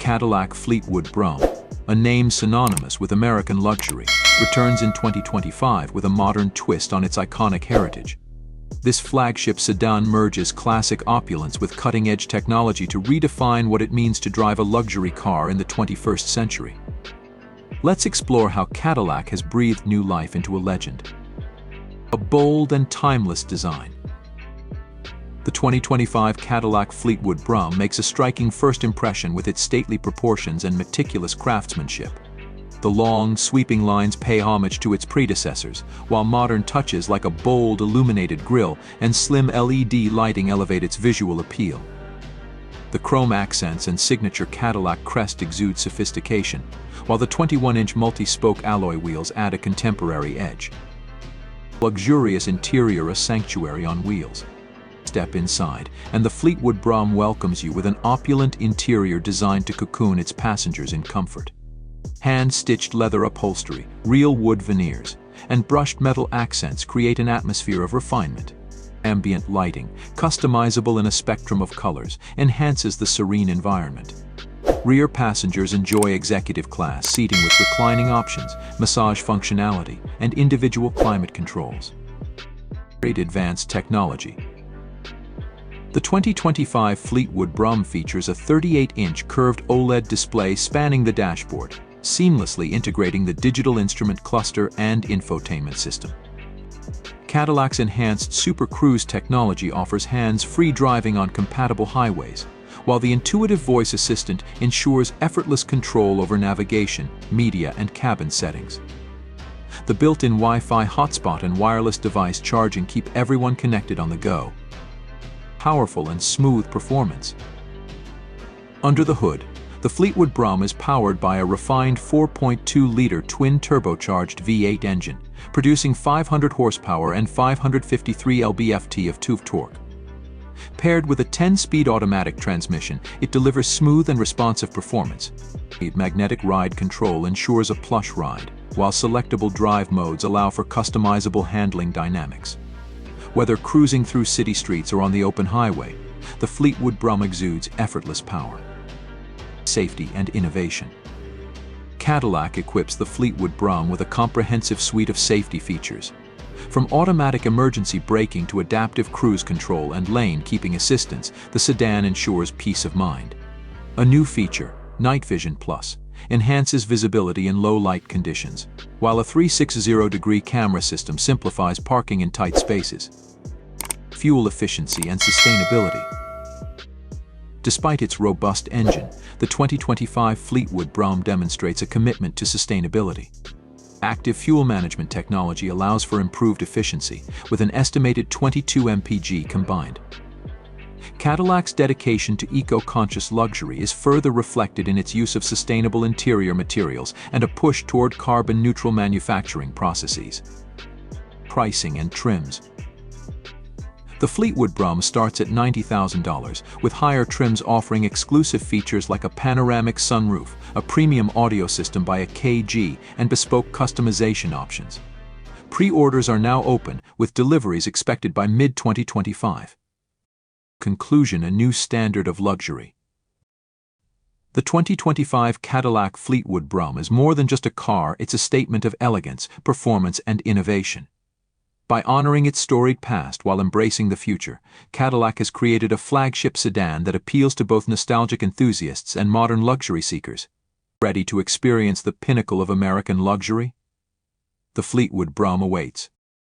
Cadillac Fleetwood Brougham, a name synonymous with American luxury, returns in 2025 with a modern twist on its iconic heritage. This flagship sedan merges classic opulence with cutting-edge technology to redefine what it means to drive a luxury car in the 21st century. Let's explore how Cadillac has breathed new life into a legend. A bold and timeless design. The 2025 Cadillac Fleetwood Brougham makes a striking first impression with its stately proportions and meticulous craftsmanship. The long, sweeping lines pay homage to its predecessors, while modern touches like a bold, illuminated grille and slim LED lighting elevate its visual appeal. The chrome accents and signature Cadillac crest exude sophistication, while the 21-inch multi-spoke alloy wheels add a contemporary edge. Luxurious interior, a sanctuary on wheels. Step inside, and the Fleetwood Brougham welcomes you with an opulent interior designed to cocoon its passengers in comfort. Hand-stitched leather upholstery, real wood veneers, and brushed metal accents create an atmosphere of refinement. Ambient lighting, customizable in a spectrum of colors, enhances the serene environment. Rear passengers enjoy executive class seating with reclining options, massage functionality, and individual climate controls. Great advanced technology. The 2025 Fleetwood Brougham features a 38-inch curved OLED display spanning the dashboard, seamlessly integrating the digital instrument cluster and infotainment system. Cadillac's enhanced Super Cruise technology offers hands-free driving on compatible highways, while the intuitive voice assistant ensures effortless control over navigation, media, and cabin settings. The built-in Wi-Fi hotspot and wireless device charging keep everyone connected on the go. Powerful and smooth performance. Under the hood, the Fleetwood Brougham is powered by a refined 4.2-liter twin-turbocharged V8 engine, producing 500 horsepower and 553 lb-ft of torque. Paired with a 10-speed automatic transmission, it delivers smooth and responsive performance. Magnetic ride control ensures a plush ride, while selectable drive modes allow for customizable handling dynamics. Whether cruising through city streets or on the open highway, the Fleetwood Brougham exudes effortless power, safety, and innovation. Cadillac equips the Fleetwood Brougham with a comprehensive suite of safety features. From automatic emergency braking to adaptive cruise control and lane-keeping assistance, the sedan ensures peace of mind. A new feature, Night Vision Plus, enhances visibility in low-light conditions, while a 360-degree camera system simplifies parking in tight spaces. Fuel efficiency and sustainability. Despite its robust engine, the 2025 Fleetwood Brougham demonstrates a commitment to sustainability. Active fuel management technology allows for improved efficiency, with an estimated 22 mpg combined. Cadillac's dedication to eco-conscious luxury is further reflected in its use of sustainable interior materials and a push toward carbon-neutral manufacturing processes. Pricing and trims. The Fleetwood Brougham starts at $90,000, with higher trims offering exclusive features like a panoramic sunroof, a premium audio system by a KG, and bespoke customization options. Pre-orders are now open, with deliveries expected by mid-2025. Conclusion: a new standard of luxury. The 2025 Cadillac Fleetwood Brougham is more than just a car, it's a statement of elegance, performance, and innovation. By honoring its storied past while embracing the future, Cadillac has created a flagship sedan that appeals to both nostalgic enthusiasts and modern luxury seekers. Ready to experience the pinnacle of American luxury? The Fleetwood Brougham awaits.